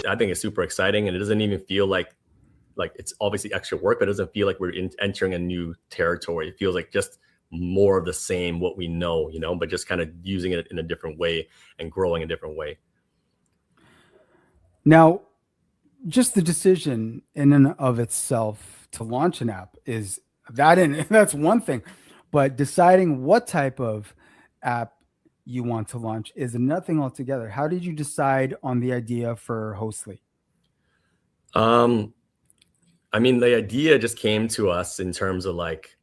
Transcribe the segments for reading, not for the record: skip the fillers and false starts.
I think it's super exciting, and it doesn't even feel like it's obviously extra work, but it doesn't feel like we're entering a new territory. It feels like just more of the same, what we know, but just kind of using it in a different way and growing a different way. Now, just the decision in and of itself to launch an app is that, and that's one thing, but deciding what type of app you want to launch is another thing altogether. How did you decide on the idea for Hostly? I mean, the idea just came to us in terms of like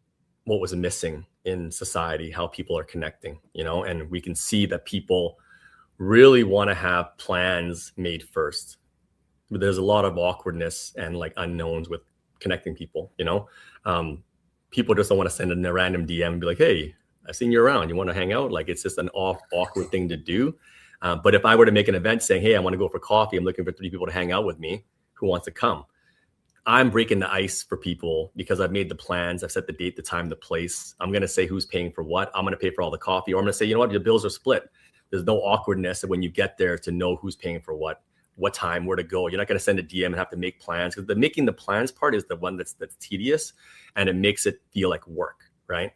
what was missing in society, how people are connecting, and we can see that people really want to have plans made first. But there's a lot of awkwardness and like unknowns with connecting people, people just don't want to send in a random DM and be like, hey, I've seen you around. You want to hang out? Like, it's just an awkward thing to do. But if I were to make an event saying, hey, I want to go for coffee, I'm looking for 3 people to hang out with me, who wants to come? I'm breaking the ice for people because I've made the plans. I've set the date, the time, the place. I'm going to say who's paying for what. I'm going to pay for all the coffee. Or I'm going to say, you know what, your bills are split. There's no awkwardness when you get there to know who's paying for what time, where to go. You're not going to send a DM and have to make plans, because the making the plans part is the one that's tedious, and it makes it feel like work, right?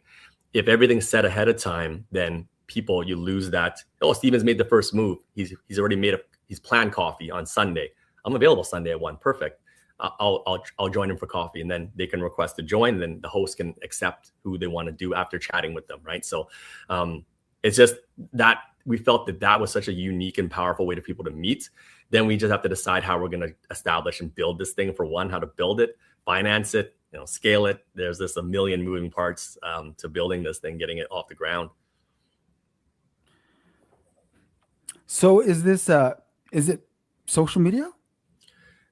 If everything's set ahead of time, then you lose that. Oh, Stephen's made the first move. He's already he's planned coffee on Sunday. I'm available Sunday at 1. Perfect. I'll join them for coffee, and then they can request to join, and then the host can accept who they want to do after chatting with them, right? So it's just that we felt that was such a unique and powerful way for people to meet. Then we just have to decide how we're going to establish and build this thing. For one, how to build it, finance it, scale it. There's a million moving parts to building this thing, getting it off the ground. So is it social media?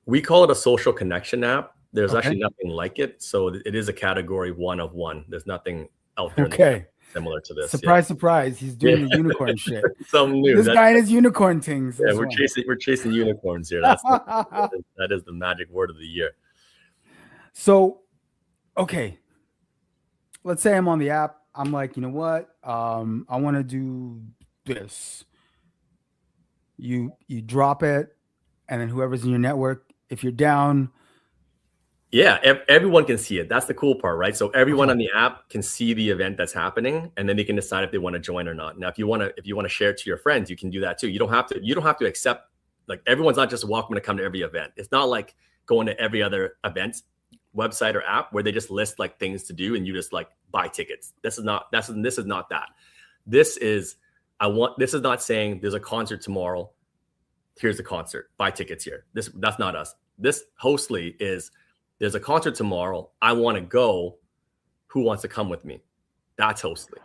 We call it a social connection app. There's Okay. actually nothing like it. So it is a category 1 of 1. There's nothing out there Okay. similar to this. Surprise, surprise. He's doing the unicorn shit. Something new. This guy and his unicorn things. Yeah, we're chasing unicorns here. That is the magic word of the year. So, okay. Let's say I'm on the app. I'm like, you know what? I want to do this. You drop it, and then whoever's in your network, if you're down. Yeah, everyone can see it. That's the cool part, right? So everyone on the app can see the event that's happening, and then they can decide if they want to join or not. Now, if you want to share it to your friends, you can do that too. You don't have to accept, like, everyone's not just welcome to come to every event. It's not like going to every other event website or app where they just list like things to do and you just like buy tickets. This is not that. This is not saying there's a concert tomorrow. Here's the concert. Buy tickets here. That's not us. This Hostly is, there's a concert tomorrow. I want to go. Who wants to come with me? That's Hostly.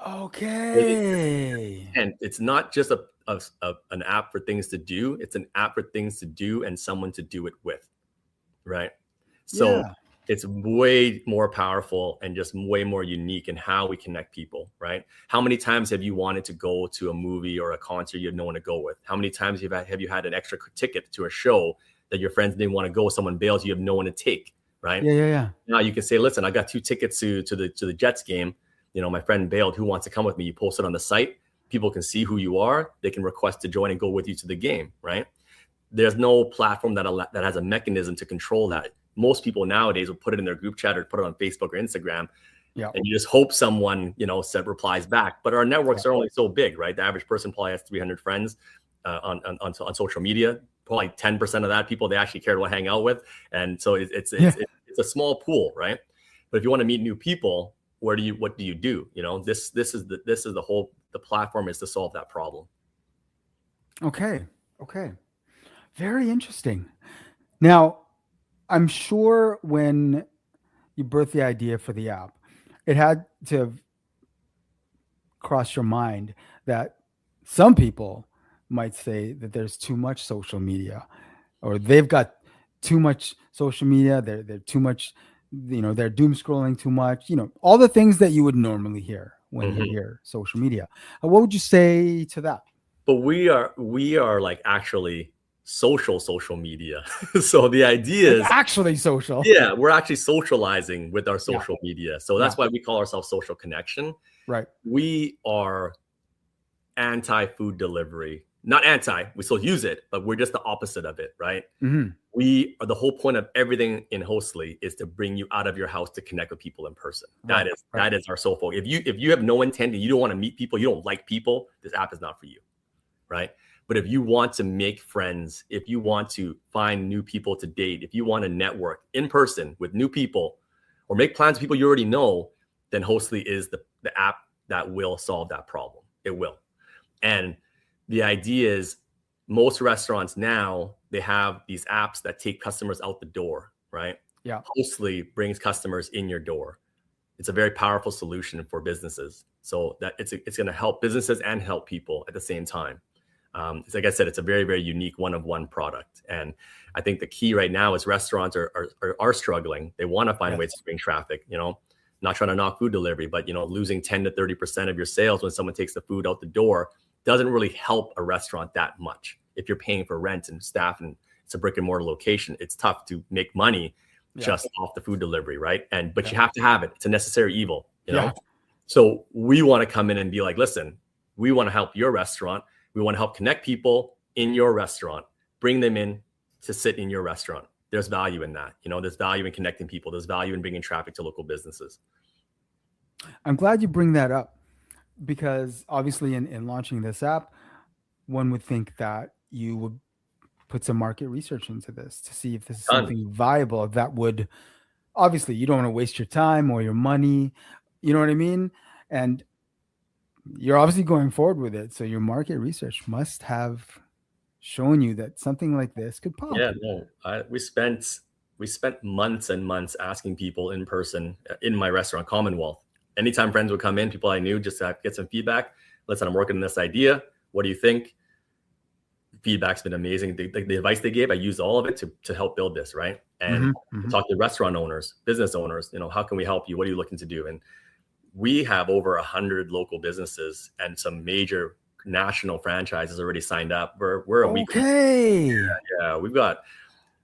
Okay. And it's not just an app for things to do. It's an app for things to do and someone to do it with, right? So it's way more powerful and just way more unique in how we connect people, right? How many times have you wanted to go to a movie or a concert you had no one to go with? How many times have you had an extra ticket to a show that your friends didn't want to go? Someone bails, you have no one to take, right? Yeah. Now you can say, listen, I got 2 tickets to the Jets game. My friend bailed. Who wants to come with me? You post it on the site. People can see who you are. They can request to join and go with you to the game, right? There's no platform that has a mechanism to control that. Most people nowadays will put it in their group chat or put it on Facebook or Instagram. Yeah. And you just hope someone, replies back. But our networks are only so big, right? The average person probably has 300 friends on social media. Probably 10% of that people they actually care to hang out with. And so it's a small pool, right? But if you want to meet new people, what do you do? This is the platform is to solve that problem. Okay. Very interesting. Now, I'm sure when you birthed the idea for the app, it had to cross your mind that some people might say that there's too much social media, or they've got too much social media. They're too much, they're doom scrolling too much. All the things that you would normally hear when you hear social media. What would you say to that? But we are like actually social media. So the idea is actually social. Yeah, we're actually socializing with our social media. So that's why we call ourselves Social Connection. Right. We are anti-food delivery not anti, we still use it, but we're just the opposite of it, right? Mm-hmm. We are, the whole point of everything in Hostly is to bring you out of your house to connect with people in person. Right, That is our sole focus. If you have no intent and you don't want to meet people, you don't like people, this app is not for you, right? But if you want to make friends, if you want to find new people to date, if you want to network in person with new people or make plans with people you already know, then Hostly is the app that will solve that problem. It will. And the idea is most restaurants now, they have these apps that take customers out the door, right? Yeah. Hostly brings customers in your door. It's a very powerful solution for businesses. So that it's going to help businesses and help people at the same time. Like I said, it's a very, very unique one-of-one product. And I think the key right now is restaurants are struggling. They want to find ways to bring traffic, not trying to knock food delivery, but, losing 10 to 30% of your sales when someone takes the food out the door doesn't really help a restaurant that much. If you're paying for rent and staff and it's a brick and mortar location, it's tough to make money just off the food delivery, right? But you have to have it. It's a necessary evil, So we want to come in and be like, listen, we want to help your restaurant. We want to help connect people in your restaurant, bring them in to sit in your restaurant. There's value in that. There's value in connecting people. There's value in bringing traffic to local businesses. I'm glad you bring that up because obviously in launching this app, one would think that you would put some market research into this to see if this is something viable that would, obviously you don't want to waste your time or your money. You know what I mean? And you're obviously going forward with it. So your market research must have shown you that something like this could pop. Yeah, no, we spent months and months asking people in person in my restaurant, Commonwealth. Anytime friends would come in, people I knew, just to get some feedback. Listen, I'm working on this idea. What do you think? Feedback's been amazing. The advice they gave, I used all of it to help build this, right? And talk to restaurant owners, business owners, how can we help you? What are you looking to do? And we have over 100 local businesses and some major national franchises already signed up. We're a week. Okay. Yeah, we've got,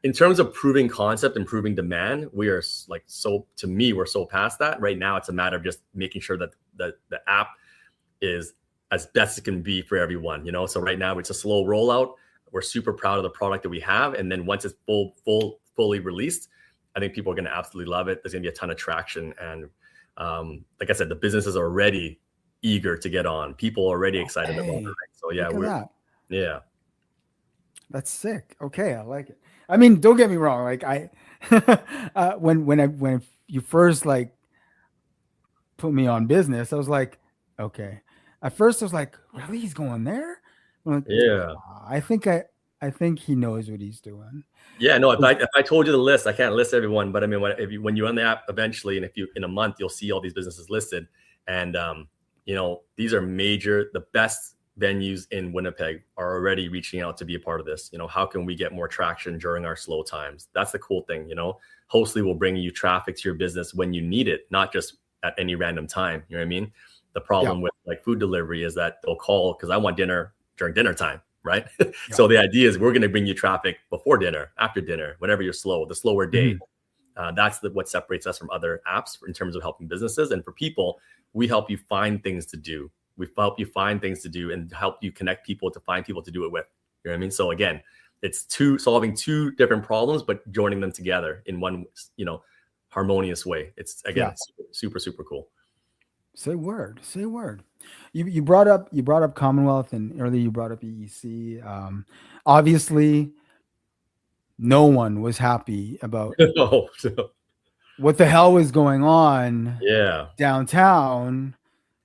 in terms of proving concept and proving demand, we are to me, we're so past that. Right now, it's a matter of just making sure that the app is as best it can be for everyone, So right now it's a slow rollout. We're super proud of the product that we have. And then once it's fully released, I think people are going to absolutely love it. There's going to be a ton of traction. And like I said, the businesses are already eager to get on. People are already excited about it. So yeah, that's sick. Okay, I like it. I mean, don't get me wrong. Like when you first put me on business, I was like, okay. At first, I was like, really, he's going there? I'm like, yeah. I think he knows what he's doing. Yeah, no. If I told you the list, I can't list everyone, but I mean, when you're on the app eventually, and if you in a month, you'll see all these businesses listed, and these are the best venues in Winnipeg are already reaching out to be a part of this. How can we get more traction during our slow times? That's the cool thing. Hostly will bring you traffic to your business when you need it, not just at any random time. You know what I mean? The problem with food delivery is that they'll call because I want dinner during dinner time. Right. So the idea is we're going to bring you traffic before dinner, after dinner, whenever you're slow, the slower day. That's what separates us from other apps in terms of helping businesses. And for people, we help you find things to do. We help you find things to do and help you connect people to find people to do it with. You know what I mean? So again, it's solving two different problems, but joining them together in one, harmonious way. It's super, super cool. Say word. You brought up Commonwealth, and earlier you brought up EEC. Obviously, no one was happy about what the hell was going on downtown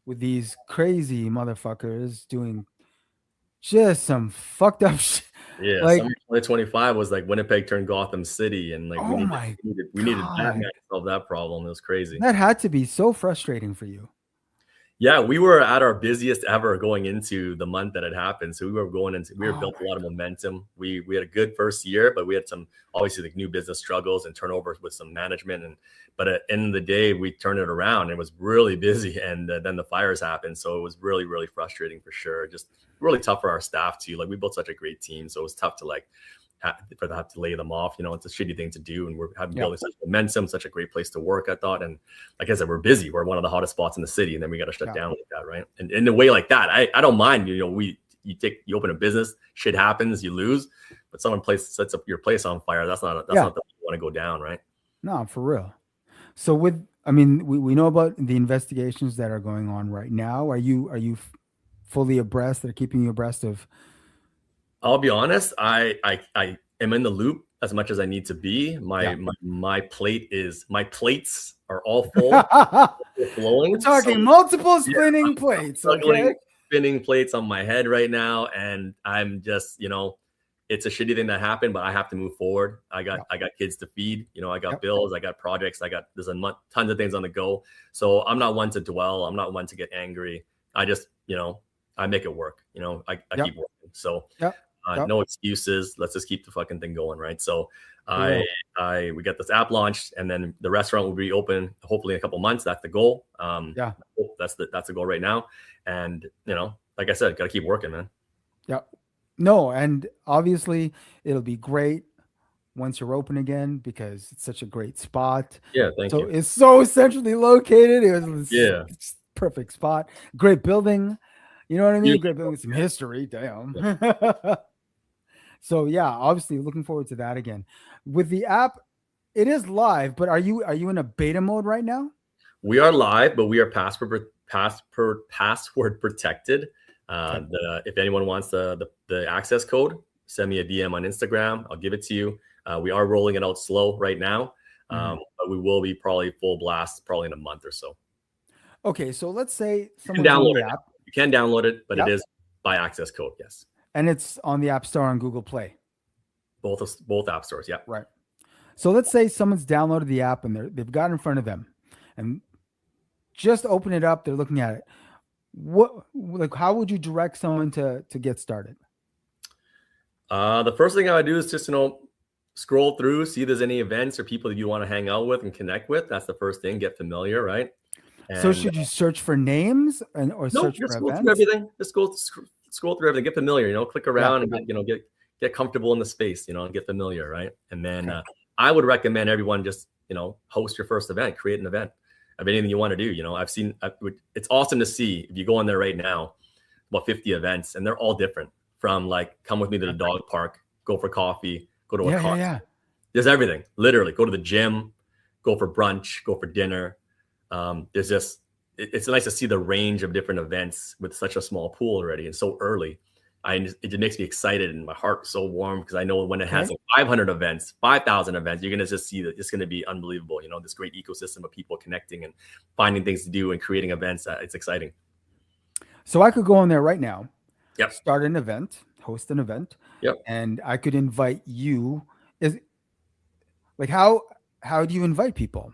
with these crazy motherfuckers doing just some fucked up shit. Yeah, summer 2025 was like Winnipeg turned Gotham City, and we needed Batman to solve that problem. It was crazy. That had to be so frustrating for you. Yeah, we were at our busiest ever going into the month that it happened. So we were built a lot of momentum. We had a good first year, but we had some obviously new business struggles and turnovers with some management. But at the end of the day, we turned it around. It was really busy, and then the fires happened. So it was really, really frustrating for sure. Just really tough for our staff too. We built such a great team, so it was tough to have to lay them off. It's a shitty thing to do, and we're building such momentum, such a great place to work, I thought. And like I said, we're busy. We're one of the hottest spots in the city, and then we got to shut down like that, right? And in a way like that, I don't mind. you open a business, shit happens, you lose, but someone sets up your place on fire. That's not the way you want to go down, right? No, for real. So we know about the investigations that are going on right now. Are you fully abreast? They're keeping you abreast of. I'll be honest. I am in the loop as much as I need to be. My plates are all full, flowing. We're talking multiple spinning plates. Okay. Spinning plates on my head right now, and I'm just, it's a shitty thing that happened, but I have to move forward. I got kids to feed. I got bills. I got projects. There's tons of things on the go. So I'm not one to dwell. I'm not one to get angry. I just, I make it work. I keep working. So no excuses. Let's just keep the fucking thing going, right? So we got this app launched, and then the restaurant will be open hopefully in a couple months. That's the goal. That's the goal right now. And like I said, got to keep working, man. Yeah. No, and obviously it'll be great once you're open again because it's such a great spot. Yeah, thank you. It's so centrally located. It's perfect spot. Great building. You know what I mean? Great building with some history. Damn. So yeah, obviously looking forward to that again. With the app, it is live, but are you in a beta mode right now? We are live, but we are password protected. If anyone wants the access code, send me a DM on Instagram. I'll give it to you. We are rolling it out slow right now, but we will be probably full blast probably in a month or so. Okay, so let's say someone download the app. You can download it, but it is by access code. Yes, and it's on the App Store on Google Play. Both app stores. Yeah. Right. So let's say someone's downloaded the app and they've got it in front of them, and just open it up. They're looking at it. How would you direct someone to get started? The first thing I would do is just, scroll through, see if there's any events or people that you want to hang out with and connect with. That's the first thing. Get familiar, right? And, so should you search for names or search for events? Through everything. Just scroll through everything. Get familiar. Click around and get comfortable in the space. And get familiar, right? And then I would recommend everyone just host your first event, create an event of anything you want to do. I've seen it's awesome to see if you go on there right now, about 50 events, and they're all different. From come with me to the dog park, go for coffee, go to a concert. Yeah. There's everything. Literally, go to the gym, go for brunch, go for dinner. It's nice to see the range of different events with such a small pool already and so early. It just makes me excited and my heart so warm because I know when it has 500 events, 5,000 events, you're gonna just see that it's gonna be unbelievable. This great ecosystem of people connecting and finding things to do and creating events. It's exciting. So I could go on there right now. Yep. Start an event, host an event. Yep. And I could invite you. How do you invite people?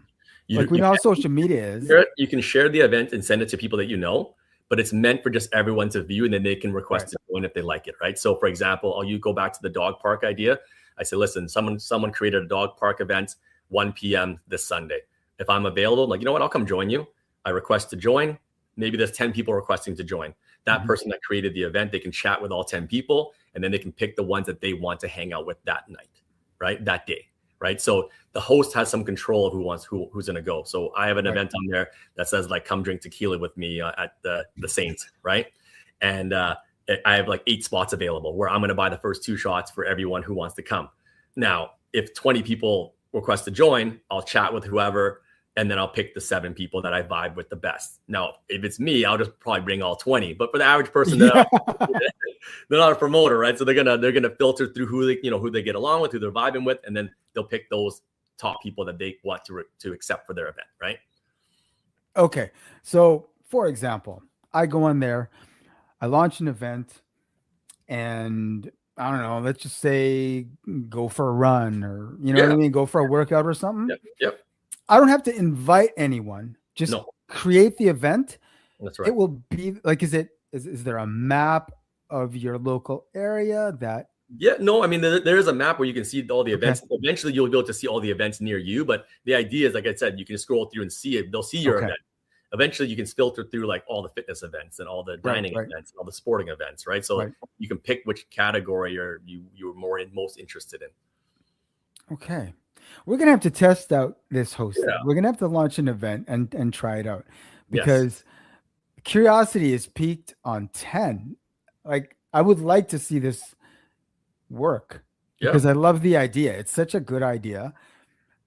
We know how social media is. You can share the event and send it to people that you know, but it's meant for just everyone to view, and then they can request to join if they like it, right? So for example, you go back to the dog park idea. I say, listen, someone created a dog park event 1 p.m. this Sunday. If I'm available, I'm like, you know what, I'll come join you. I request to join. Maybe there's 10 people requesting to join. That person that created the event, they can chat with all 10 people, and then they can pick the ones that they want to hang out with that night, right? That day, right? So the host has some control of who's going to go. So I have an event on there that says come drink tequila with me at the Saints, right? And I have 8 spots available where I'm going to buy the first 2 shots for everyone who wants to come. Now, if 20 people request to join, I'll chat with whoever, and then I'll pick the 7 people that I vibe with the best. Now, if it's me, I'll just probably bring all 20. But for the average person, they're not a promoter, right? So they're gonna filter through who they get along with, who they're vibing with, and then they'll pick those top people that they want to accept for their event, right? Okay, so for example, I go on there, I launch an event, and I don't know, let's just say go for a run or what I mean, go for a workout or something. Yep. I don't have to invite anyone. Just create the event. That's right. It will be is there a map of your local area that? Yeah, no, I mean, there is a map where you can see all the events. Eventually you'll be able to see all the events near you. But the idea is, like I said, you can scroll through and see it. They'll see your event. Eventually you can filter through all the fitness events and all the dining events and all the sporting events, right? So you can pick which category you're most interested in. Okay. We're going to have to test out this host. Yeah. We're going to have to launch an event and try it out because curiosity is peaked on 10. I would like to see this work Yeah, because I love the idea. It's such a good idea.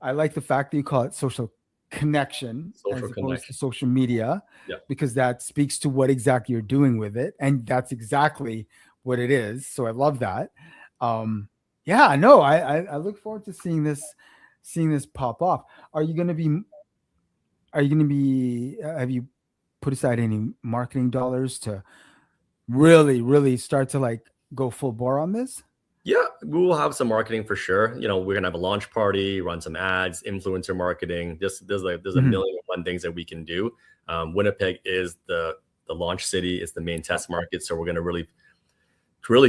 I like the fact that you call it social connection social as opposed to connection. social media, Yeah, because that speaks to what exactly you're doing with it. And that's exactly what it is. So I love that. Um, yeah, no, I look forward to seeing this pop off. Are you going to be, have you put aside any marketing dollars to really start to like go full bore on this? yeah, we will have some marketing for sure. We're gonna have a launch party, run some ads, influencer marketing. There's a Mhm. million and one things that we can do. Winnipeg is the launch city. It's the main test market, so we're gonna really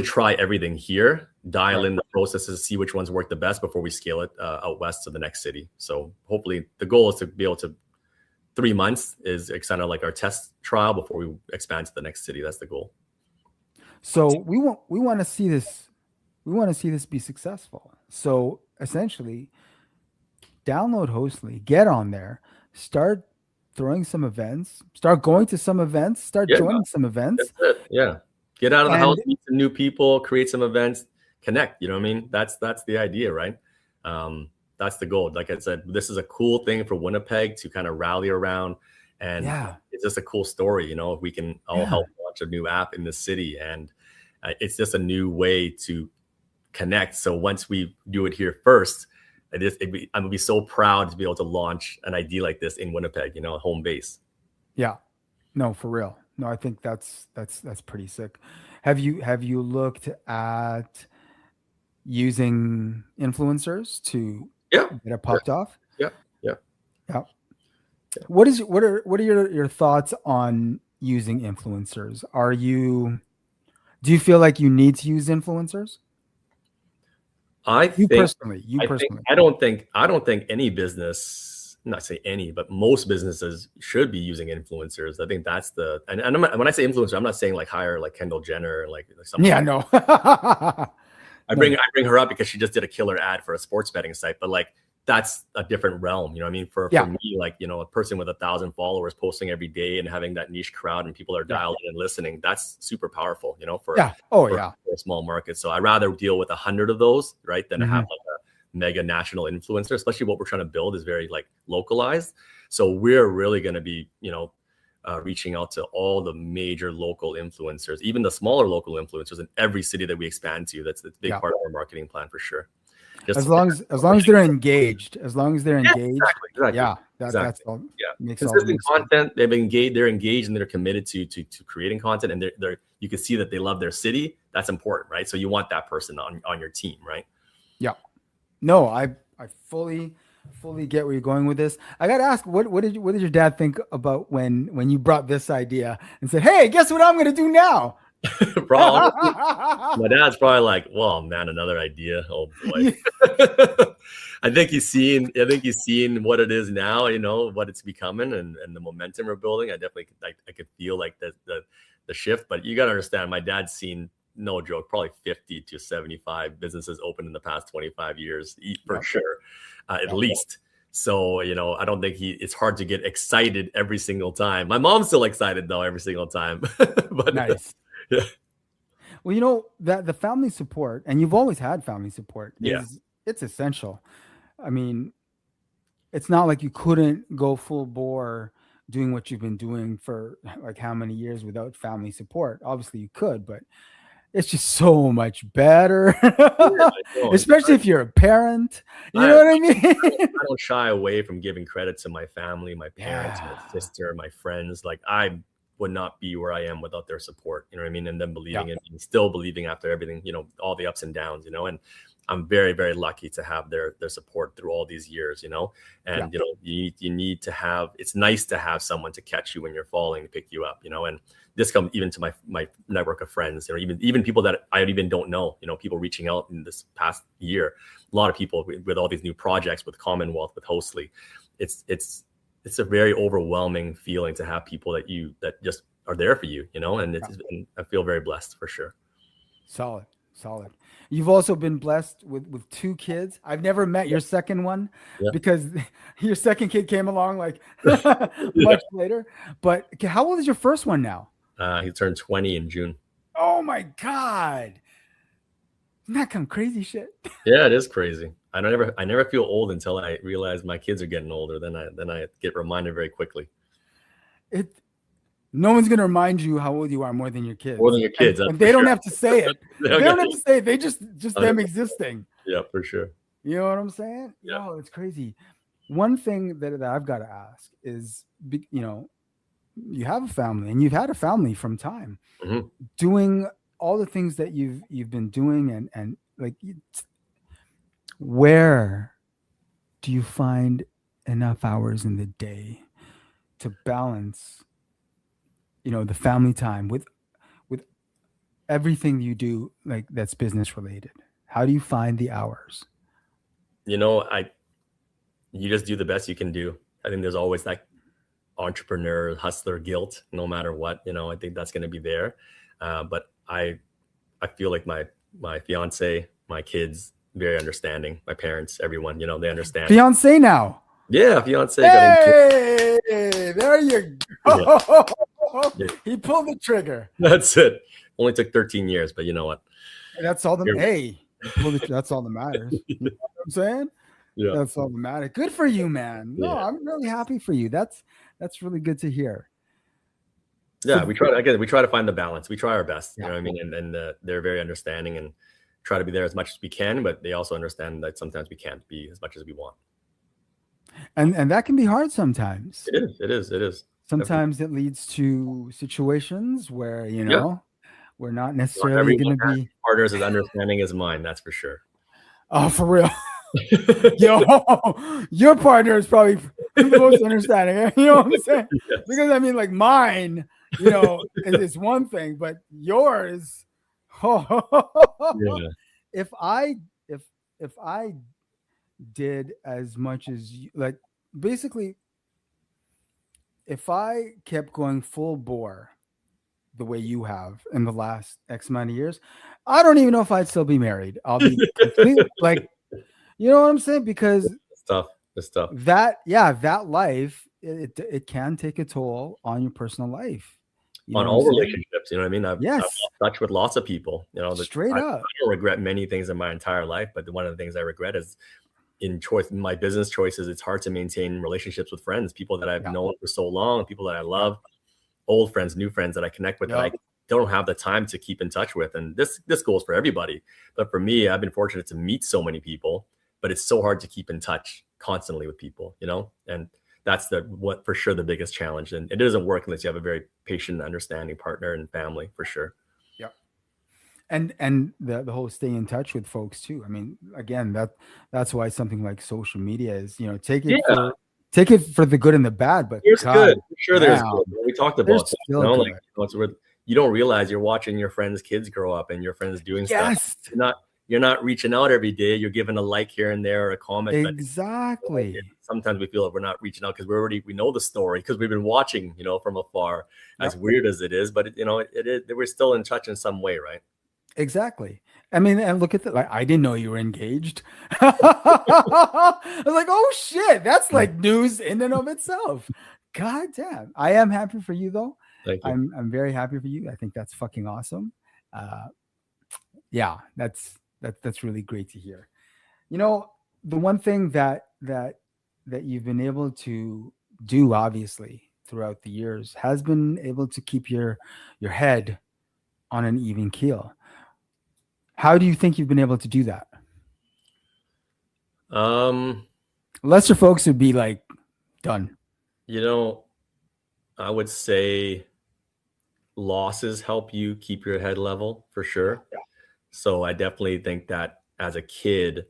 try everything here, dial Right. in the processes, see which ones work the best before we scale it out west to the next city. So hopefully, the goal is to be able to 3 months is kind of like our test trial before we expand to the next city. That's the goal. So we want to see this, we want to see this be successful. So essentially, download Hostly, get on there, start throwing some events, start going to some events, start Yeah, joining some that's events, it. Yeah, get out of the house, and meet some new people, create some events, connect. You know what I mean? That's the idea, right? That's the goal. Like I said, this is a cool thing for Winnipeg to kind of rally around, and yeah, it's just a cool story. If we can all yeah, help launch a new app in the city, and it's just a new way to connect. So once we do it here first, I'm gonna be so proud to be able to launch an idea like this in Winnipeg. Home base. yeah. No, for real. No, I think that's pretty sick. Have you looked at using influencers to Yeah, get it yeah, popped off? yeah, yeah. Yeah. What are your thoughts on using influencers? Do you feel like you need to use influencers? I You think personally, you I think personally. I don't think any business, not say any, but most businesses should be using influencers. I think that's when I say influencer, I'm not saying like hire like Kendall Jenner, like someone Yeah, like no. I No, bring no. I bring her up because she just did a killer ad for a sports betting site, but like that's a different realm. You know what I mean? For Yeah, me, like, a person with 1,000 followers posting every day and having that niche crowd and people are yeah, dialed in and listening, that's super powerful, for yeah. Oh, for, yeah. for a small market. So I'd rather deal with 100 of those, right, than to have Hmm. like a mega national influencer, especially what we're trying to build is very like localized. So we're really going to be, reaching out to all the major local influencers, even the smaller local influencers in every city that we expand to. That's a big Yeah. part of our marketing plan for sure. Just As long as they're engaged, as long as they're yeah, engaged, exactly, yeah, that's exactly. all Yeah, consistent makes sense. content. They're engaged, and they're committed to creating content, and they're you can see that they love their city. That's important, right? So you want that person on your team, right? Yeah. No, I fully get where you're going with this. I got to ask, what did your dad think about when you brought this idea and said, "Hey, guess what I'm going to do now?" Bro, honestly, my dad's probably like, "Well, man, another idea. Oh boy." I think he's seen what it is now. What it's becoming, and the momentum we're building. I definitely I could feel like the shift. But you got to understand, my dad's seen, no joke, probably 50 to 75 businesses open in the past 25 years for Yep, sure, at yep. least. So, I don't think it's hard to get excited every single time. My mom's still excited though every single time. But Nice. yeah, Well, that the family support, and you've always had family support, yeah, it's essential. I mean, it's not like you couldn't go full bore doing what you've been doing for like how many years without family support. Obviously, you could, but it's just so much better, yeah, I know. especially if you're a parent. You I, know what I mean? I don't shy away from giving credit to my family, my parents, my Yeah. sister, my friends. Like I would not be where I am without their support. You know what I mean? And them Yeah. believing in me, still believing after everything, all the ups and downs, and I'm very, very lucky to have their support through all these years, Yeah. and you need to have, it's nice to have someone to catch you when you're falling, pick you up, and this comes even to my network of friends, even people that I even don't know, people reaching out in this past year, a lot of people with all these new projects with Commonwealth, with Hostly. It's a very overwhelming feeling to have people that just are there for you, and and I feel very blessed for sure. Solid, solid. You've also been blessed with two kids. I've never met your second one Yeah. because your second kid came along like Yeah. much later. But how old is your first one now? He turned 20 in June. Oh my God. Isn't that kind of crazy shit? Yeah, it is crazy. I never feel old until I realize my kids are getting older. Then I get reminded very quickly. It No one's gonna remind you how old you are more than your More kids. than your kids, that's And for they don't sure. have to say it. They They don't don't get have to say it. They just them 100%. existing. Yeah, for sure. You know what I'm saying? Yeah. Yo, it's crazy. One thing that I've got to ask is, you have a family and you've had a family from time, Hmm. doing all the things that you've been doing, and like, where do you find enough hours in the day to balance, the family time with everything you do, like, that's business related? How do you find the hours? You know, you just do the best you can do. I think there's always that entrepreneur hustler guilt, no matter what. I think that's going to be there. But I feel like my fiance, my kids, very understanding. My parents, everyone, they understand. Fiance now. Yeah, fiance. Hey, there you go. Yeah. He pulled the trigger. That's it. Only took 13 years, but you know what? That's all that's all that matters. You know what I'm saying? Yeah. That's all that matters. Good for you, man. No, Yeah. I'm really happy for you. That's really good to hear. Yeah, So, we try to find the balance. We try our best. Yeah. You know what I mean? And they're very understanding and try to be there as much as we can, but they also understand that sometimes we can't be as much as we want. and that can be hard sometimes. It is. Sometimes it leads to situations where, Yeah. we're not Not necessarily everyone going to has be. partners as understanding as mine, that's for sure. Oh, for real. Yo, your partner is probably the most understanding. You know what I'm saying? Yes. Because I mean, like, mine, is one thing, but yours. Yeah. If I if I did as much as you, like, basically, if I kept going full bore the way you have in the last X amount of years, I don't even know if I'd still be married. I'll be completely, like, you know what I'm saying? Because It's tough. It's tough. that life, it can take a toll on your personal life. You know On what all I'm saying? relationships, you know what I mean? I've Yes, lost touch with lots of people. straight I up. don't regret many things in my entire life, but one of the things I regret is in my business choices. It's hard to maintain relationships with friends, people that I've Yeah. known for so long, people that I love, old friends, new friends that I connect with that I don't have the time to keep in touch with. And this goes for everybody. But for me, I've been fortunate to meet so many people, but it's so hard to keep in touch constantly with people, and that's what for sure the biggest challenge. And it doesn't work unless you have a very patient, understanding partner and family, for sure. Yep. And the whole stay in touch with folks too. I mean, again, that's why something like social media is, take it for the good and the bad. But There's God, good. For sure, there's damn, good. We talked about there's that. still good. Like, it's where you don't realize you're watching your friends' kids grow up and your friends doing Yes. stuff. You're not reaching out every day. You're giving a like here and there or a comment. Exactly. But sometimes we feel like we're not reaching out because we know the story because we've been watching, from afar. As weird as it is, but it is. We're still in touch in some way, right? Exactly. I mean, and look at that. Like, I didn't know you were engaged. I was like, oh shit, that's like news in and of itself. God damn. I am happy for you though. Thank you. I'm very happy for you. I think that's fucking awesome. Yeah, that's really great to hear. The one thing that you've been able to do, obviously, throughout the years has been able to keep your head on an even keel. How do you think you've been able to do that? Lesser folks would be like, done. I would say losses help you keep your head level for sure. Yeah. So I definitely think that as a kid,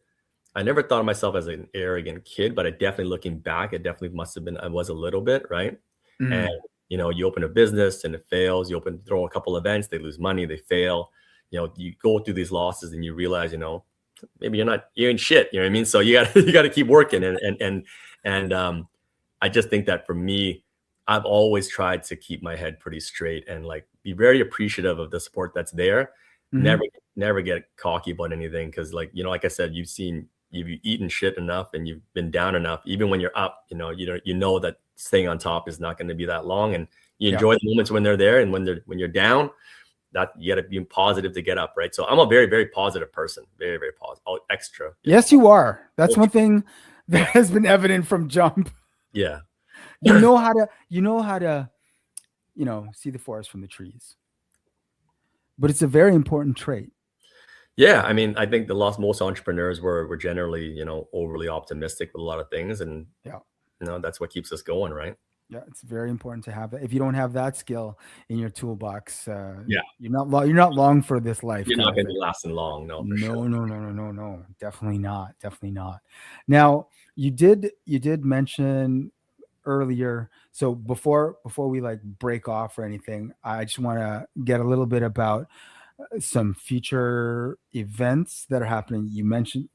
I never thought of myself as an arrogant kid, but looking back, it definitely must have been, I was a little bit, right? And, you open a business and it fails. You throw a couple events, they lose money, they fail. You go through these losses and you realize, maybe you ain't shit. You know what I mean? So you got to keep working. And I just think that for me, I've always tried to keep my head pretty straight and like be very appreciative of the support that's there. Mm-hmm. Never get cocky about anything. Cause like I said, you've eaten shit enough and you've been down enough. Even when you're up, you know that staying on top is not going to be that long. And you enjoy the moments when they're there and when you're down, that you got to be positive to get up, right? So I'm a very, very positive person, very, very positive. Oh, extra. Yes, you are. That's Ultra. one thing that Yeah. has been evident from jump. Yeah. You know how to, see the forest from the trees. But it's a very important trait. Yeah, I mean, I think the most entrepreneurs were generally, overly optimistic with a lot of things, and Yeah. that's what keeps us going, right? Yeah, it's very important to have that. If you don't have that skill in your toolbox, Yeah, you're not long for this life, you're kind not of going to thing. be lasting long, no, for sure. No, no, no, no, no, no. Definitely not. Definitely not. Now, you did mention earlier. So before we like break off or anything, I just want to get a little bit about some future events that are happening. You mentioned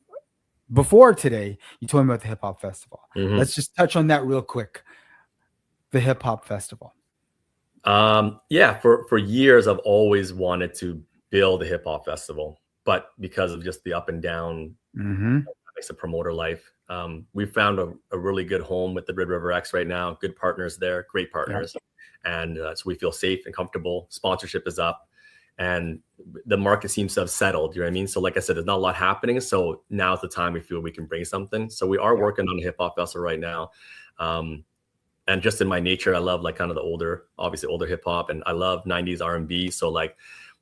before today, you told me about the hip hop festival. Hmm. Let's just touch on that real quick. The hip hop festival. Yeah, for years I've always wanted to build a hip hop festival, but because of just the up and down Mm-hmm. dynamics of promoter life, we found a really good home with the Red River X right now. Good partners there, great Yeah. partners, and so we feel safe and comfortable. Sponsorship is up, and the market seems to have settled. You know what I mean? So, like I said, there's not a lot happening. So now's the time we feel we can bring something. So we are Yeah. working on a hip hop festival right now. Um, and just in my nature, I love like kind of the obviously older hip hop, and I love 90s R&B. So like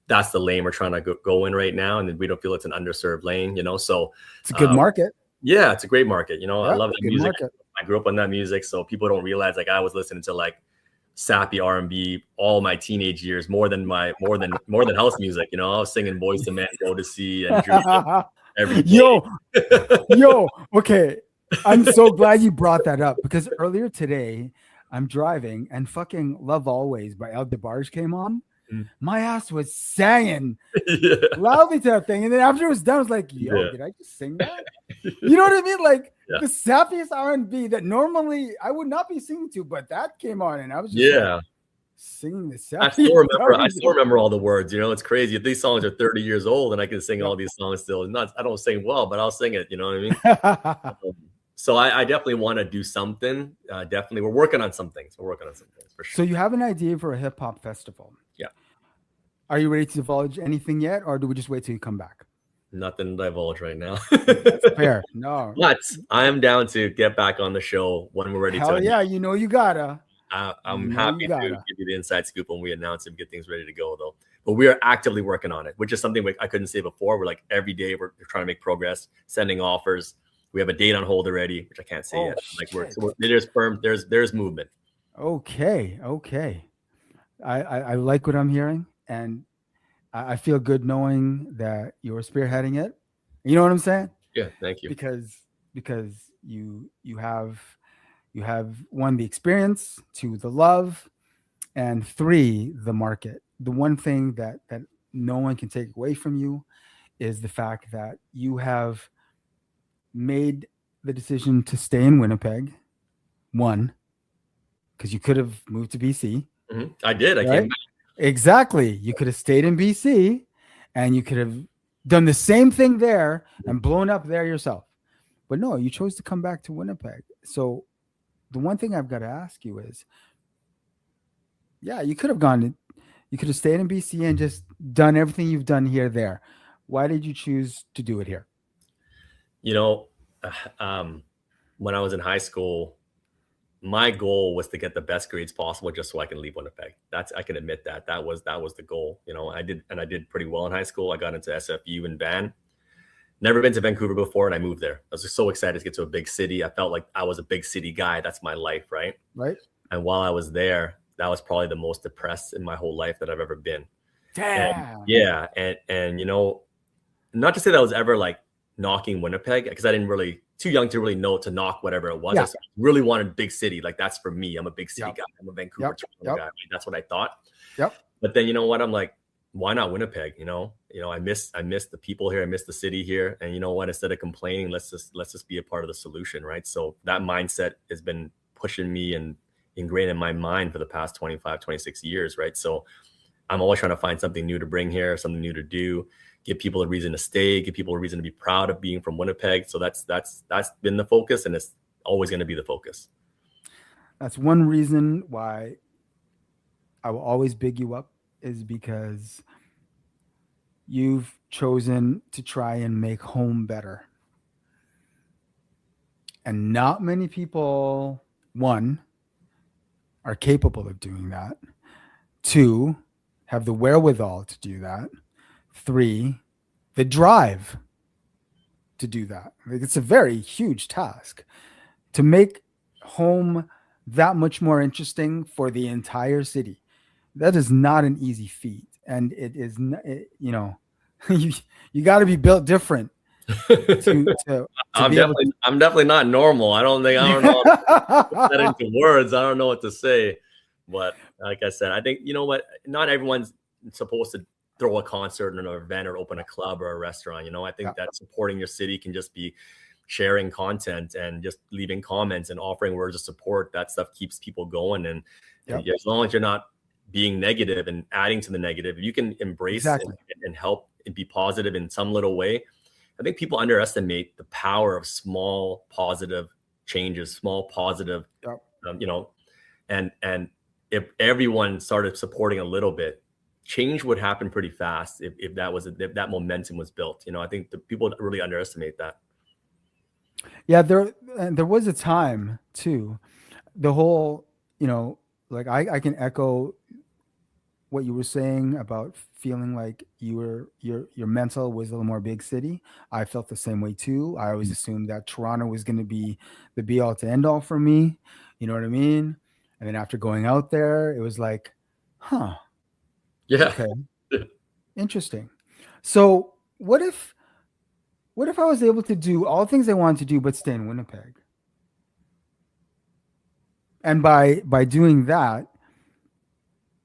that's the lane we're trying to go in right now, and we don't feel it's an underserved lane, So It's a good uh, market. yeah, it's a great market. I Yeah, love it's that a good music. market. I grew up on that music, so people don't realize like I was listening to like sappy R&B all my teenage years, more than house music. I was singing Boys to Men, Go to Sea, and Dream every Yo, day. yo, okay. I'm so glad you brought that up because earlier today I'm driving and fucking Love Always by El DeBarge came on. My ass was singing Yeah, loudly to that thing. And then after it was done, I was like, yo, yeah, did I just sing that? You know what I mean? Like yeah, the sappiest R&B that normally I would not be singing to, but that came on and I was just like yeah. singing the I still sappiest remember. I still R&B. remember all the words. It's crazy. These songs are 30 years old, and I can sing Yep. all these songs still. Not, I don't sing well, but I'll sing it. You know what I mean? So I definitely want to do something. Definitely, we're working on some things. We're working on some things for So sure. you have an idea for a hip hop festival. Yeah, Are you ready to divulge anything yet, or do we just wait till you come back? nothing to divulge right now. That's fair. No. But I am down to get back on the show when we're ready to Hell announce. yeah, you know you gotta. I'm You happy to gotta. give you the inside scoop when we announce and get things ready to go, though. But we are actively working on it, which is something I couldn't say before. We're like every day we're trying to make progress, sending offers. We have a date on hold already, which I can't say Oh yet. Like shit. there's firm, there's movement. Okay. Okay. I like what I'm hearing, and I feel good knowing that you're spearheading it. You know what I'm saying? Yeah, thank you. Because you have one, the experience, two, the love, and three, the market. The one thing that no one can take away from you is the fact that you have made the decision to stay in Winnipeg. One, because you could have moved to BC, I did. I came right? back. Exactly. You could have stayed in BC and you could have done the same thing there and blown up there yourself. But no, you chose to come back to Winnipeg. So the one thing I've got to ask you is, yeah, you could have stayed in BC and just done everything you've done here there. Why did you choose to do it here? You know, um, when I was in high school, my goal was to get the best grades possible just so I can leave Winnipeg. I can admit that was the goal. I did pretty well in high school. I got into SFU and Van. Never been to Vancouver before, and I moved there. I was just so excited to get to a big city. I felt like I was a big city guy. That's my life, right? Right? And while I was there, that was probably the most depressed in my whole life that I've ever been. And Damn. yeah, and not to say that I was ever like knocking Winnipeg because I didn't really too young to really know to knock whatever it was. Yeah. I just really wanted big city. Like that's for me. I'm a big city Yep. guy. I'm a Vancouver Yep. Toronto Yep. guy. Right? That's what I thought. Yep. But then you know what? I'm like, why not Winnipeg? I miss the people here. I miss the city here. And you know what? Instead of complaining, let's just be a part of the solution, right? So that mindset has been pushing me and ingrained in my mind for the past 25, 26 years, right? So I'm always trying to find something new to bring here, something new to do, give people a reason to stay, give people a reason to be proud of being from Winnipeg. So that's been the focus, and it's always going to be the focus. That's one reason why I will always big you up is because you've chosen to try and make home better. And not many people, one, are capable of doing that. Two, have the wherewithal to do that. Three, the drive to do that. Like, it's a very huge task to make home that much more interesting for the entire city. That is not an easy feat, and it is not, you you got to be built different to be able to. I'm definitely not normal. I don't know how to put that into words. I don't know what to say. But like I said, I think, you know what, not everyone's supposed to throw a concert or an event or open a club or a restaurant. I think that supporting your city can just be sharing content and just leaving comments and offering words of support. That stuff keeps people going. And as long as you're not being negative and adding to the negative, you can embrace and help and be positive in some little way. I think people underestimate the power of small positive changes, small positive, and if everyone started supporting a little bit, change would happen pretty fast if that momentum was built. I think the people really underestimate that. Yeah, there was a time too. The whole, like I can echo what you were saying about feeling like your mental was a little more big city. I felt the same way too. I always assumed that Toronto was going to be the be all to end all for me. You know what I mean? And then after going out there, it was like, huh. Yeah. Okay. Interesting. So what if I was able to do all the things I wanted to do but stay in Winnipeg? And by doing that,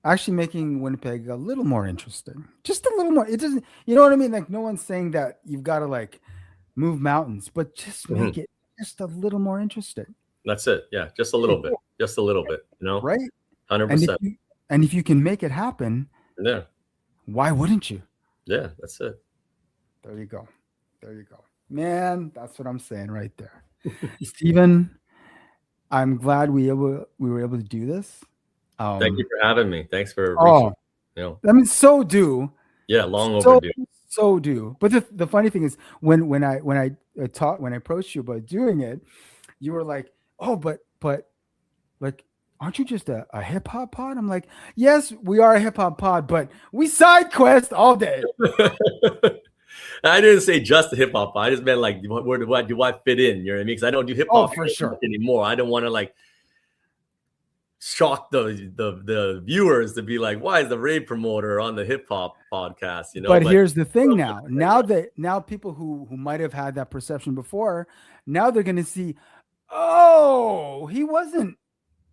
actually making Winnipeg a little more interesting. Just a little more. It doesn't, you know what I mean? Like, no one's saying that you've got to like move mountains, but just make it just a little more interesting. That's it. Yeah, just a little bit. Just a little bit, right? 100%. And if you can make it happen, yeah, why wouldn't you? Yeah, that's it. There you go. Man, that's what I'm saying right there. Stephen, I'm glad we were able to do this. Thank you for having me. Thanks for reaching. I mean, so do. Yeah, long overdue. So do. But the funny thing is, when I approached you about doing it, you were like, "Oh, but like, aren't you just a hip hop pod?" I'm like, "Yes, we are a hip hop pod, but we side quest all day." I didn't say just a hip hop pod. I just meant like, where do I fit in? You know what I mean? Because I don't do hip hop for sure anymore. I don't want to like shock the viewers to be like, why is the rave promoter on the hip hop podcast? But here's the thing now people who might have had that perception before, now they're going to see, oh, he wasn't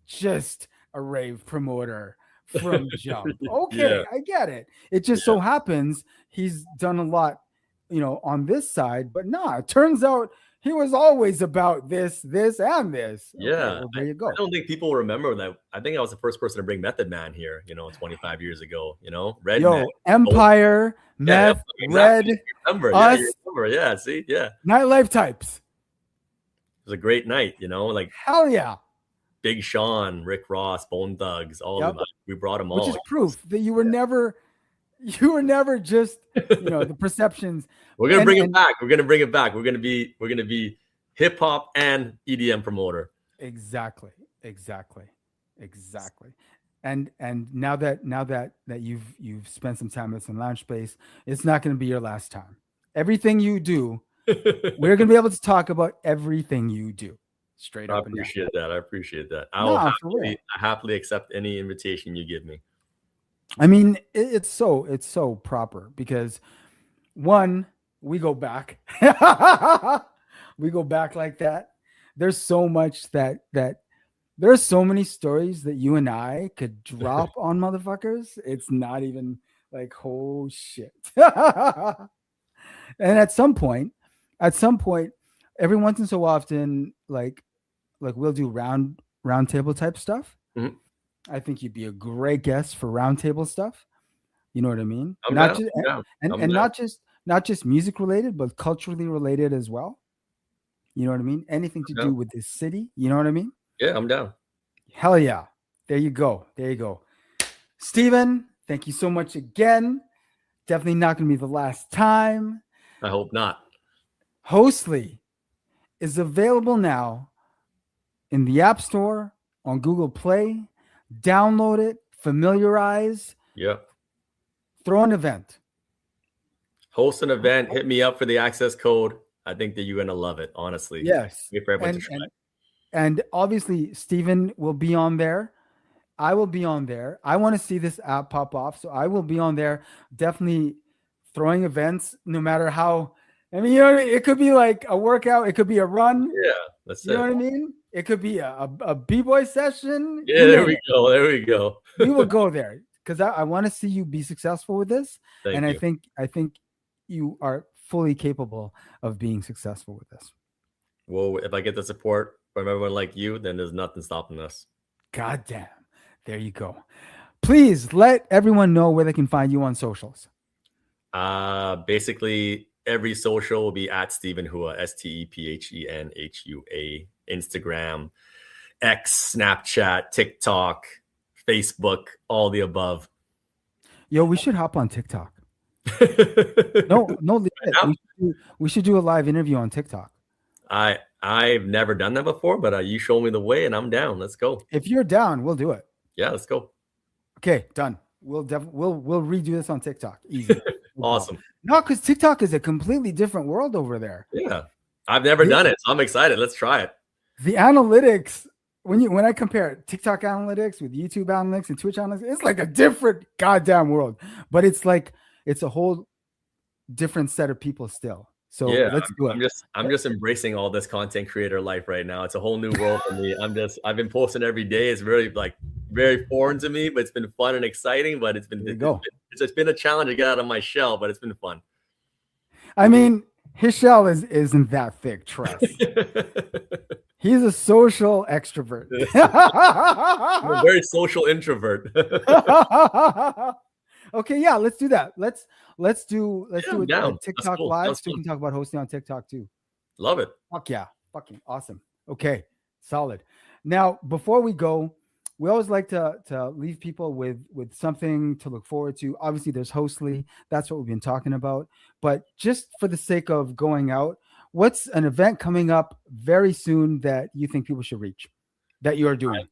just a rave promoter from jump. Okay, I get it. It just so happens he's done a lot, on this side, but it turns out he was always about this, and this. Yeah. Okay, well, there you go. I don't think people remember that. I think I was the first person to bring Method Man here, 25 years ago, Red Man. Empire, Meth, Red, remember. Us. Yeah, remember. Yeah, see? Yeah. Nightlife Types. It was a great night, like hell yeah. Big Sean, Rick Ross, Bone Thugs, all of them. We brought them all. Which is proof that you were never just, the perceptions. We're gonna bring it back. We're gonna bring it back. We're gonna be hip hop and EDM promoter. Exactly. And now that you've spent some time with some lounge space, it's not going to be your last time. Everything you do, we're going to be able to talk about everything you do. Straight up. I appreciate that. I happily accept any invitation you give me. I mean, it's so proper because one, we go back. We go back like that. There's so much that there's so many stories that you and I could drop on motherfuckers. It's not even like, oh shit. And at some point, every once in so often, like we'll do round table type stuff. Mm-hmm. I think you'd be a great guest for round table stuff. You know what I mean? Not just music related, but culturally related as well. You know what I mean? Anything to do with this city. You know what I mean? Yeah, I'm down. Hell yeah. There you go. Stephen, thank you so much again. Definitely not going to be the last time. I hope not. Hostly is available now in the App Store, on Google Play. Download it, familiarize, Yep. throw an event. Host an event. Hit me up for the access code. I think that you're gonna love it. Honestly. Yes. Wait for everyone to try. And obviously Stephen will be on there. I will be on there. I want to see this app pop off. So I will be on there, definitely throwing events, no matter how. I mean, it could be like a workout, it could be a run. Yeah, that's you know what I mean? It could be a b-boy session. Yeah, there we go. There we go. We will go there because I want to see you be successful with this. Thank and you. I think you are fully capable of being successful with this. Well, if I get the support from everyone like you, then there's nothing stopping us. God damn. There you go. Please let everyone know where they can find you on socials. Basically, every social will be at Stephen Hua, STEPHENHUA, Instagram, X, Snapchat, TikTok, Facebook, all the above. Yo, we should hop on TikTok. No, we should do a live interview on TikTok. I've never done that before, but you show me the way and I'm down. Let's go. If you're down, we'll do it. Yeah, let's go. Okay, done. We'll redo this on TikTok. Easy. Awesome. No, because TikTok is a completely different world over there. Yeah. I've never done it, so I'm excited. Let's try it. The analytics, when I compare TikTok analytics with YouTube analytics and Twitch analytics, it's like a different goddamn world. But it's a whole different set of people still. So yeah, let's do it. I'm just embracing all this content creator life right now. It's a whole new world for me. I've been posting every day. It's really very foreign to me, but it's been fun and exciting. But it's been a challenge to get out of my shell, but it's been fun. I mean, his shell isn't that thick, trust. He's a social extrovert. I'm a very social introvert. Okay, yeah, let's do that. Let's do a TikTok cool. live so we can talk about hosting on TikTok too. Love it. Fuck yeah. Fucking awesome. Okay, solid. Now, before we go, we always like to leave people with something to look forward to. Obviously, there's Hostly. That's what we've been talking about. But just for the sake of going out, what's an event coming up very soon that you think people should reach that you are doing?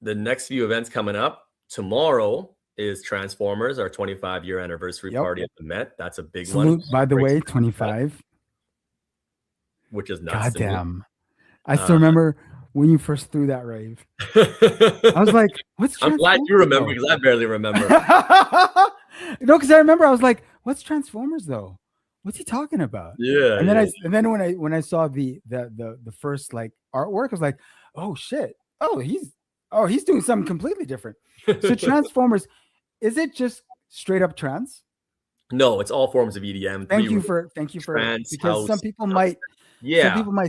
The next few events coming up tomorrow is Transformers, our 25-year anniversary party at the Met. That's a big one. By the way, 25. Which is nuts. Goddamn. I still remember when you first threw that rave. I was like, what's Transformers? I'm glad you remember because I barely remember. No, because I remember I was like, what's Transformers though? What's he talking about? Yeah. And then when I saw the first like artwork, I was like, oh shit. He's doing something completely different. So Transformers, is it just straight up trance? No, it's all forms of EDM. Thank you for trance, because house, some people might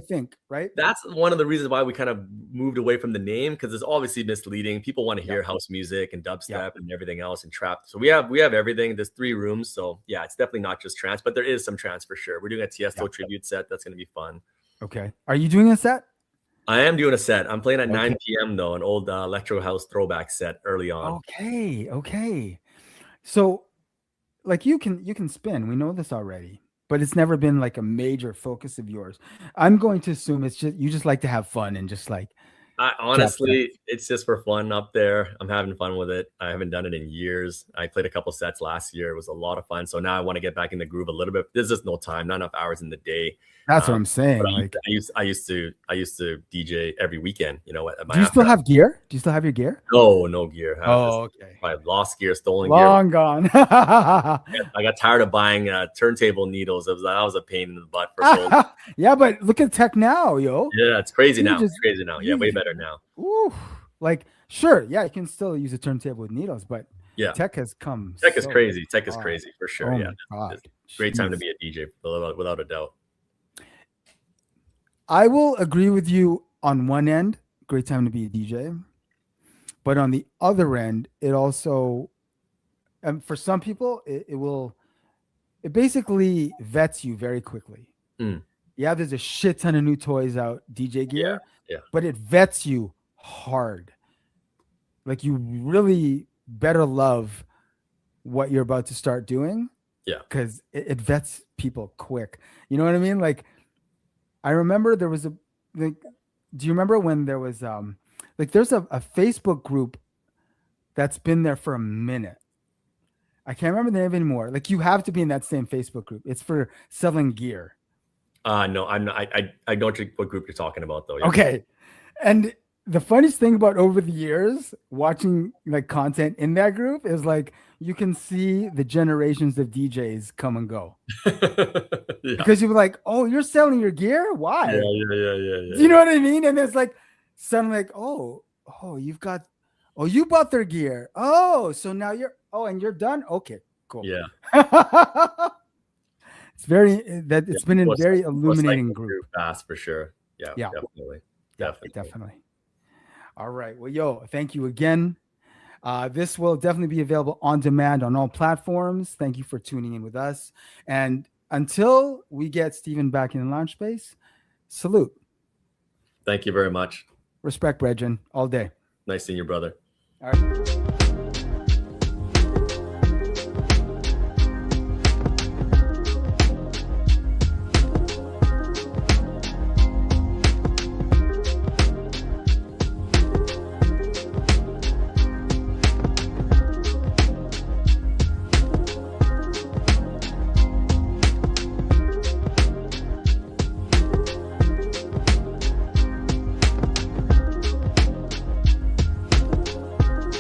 think, right? That's one of the reasons why we kind of moved away from the name, because it's obviously misleading. People want to hear house music and dubstep and everything else and trap. So we have everything. There's 3 rooms. So yeah, it's definitely not just trance, but there is some trance for sure. We're doing a Tiesto tribute set. That's going to be fun. Okay. Are you doing a set? I am doing a set. I'm playing at 9 p.m. though, an old electro house throwback set early on. Okay. So like you can spin. We know this already, but it's never been like a major focus of yours. I'm going to assume it's just you just like to have fun and just like. Honestly, it's just for fun up there. I'm having fun with it. I haven't done it in years. I played a couple sets last year. It was a lot of fun. So now I want to get back in the groove a little bit. There's just no time, not enough hours in the day. That's what I'm saying. Like I used to DJ every weekend. You know, at my. Do you still have gear? Do you still have your gear? No gear. Okay. I lost gear, stolen Long gear. Gone. I got tired of buying turntable needles. That was a pain in the butt for so long. Yeah, but look at tech now, yo. Yeah, it's crazy now. It's crazy now. Yeah, way better now. Ooh, like sure, yeah, you can still use a turntable with needles, but tech has come. Tech is crazy. Tech is crazy for sure. It's a great time to be a DJ, without a doubt. I will agree with you on one end. Great time to be a DJ, but on the other end, it also, for some people, it basically vets you very quickly. Yeah, there's a shit ton of new toys out, DJ gear, but it vets you hard. Like you really better love what you're about to start doing Yeah. because it vets people quick. You know what I mean? Like, I remember there was like, do you remember when there was like there's a Facebook group that's been there for a minute. I can't remember the name anymore. Like, you have to be in that same Facebook group. It's for selling gear. No, I'm not. I know what group you're talking about though. Yeah. Okay. And the funniest thing about over the years watching like content in that group is like you can see the generations of DJs come and go. Yeah. Because you're like, oh, you're selling your gear? Why? Yeah. Do you know what I mean? And it's like suddenly like, oh, you bought their gear. Oh, so now and you're done? Okay, cool. Yeah. It's been a very illuminating group. Fast for sure. Yeah. Yeah. Definitely. All right. Well, thank you again. This will definitely be available on demand on all platforms. Thank you for tuning in with us. And until we get Stephen back in the lounge space, salute. Thank you very much. Respect, Bregin, all day. Nice seeing you, brother. All right.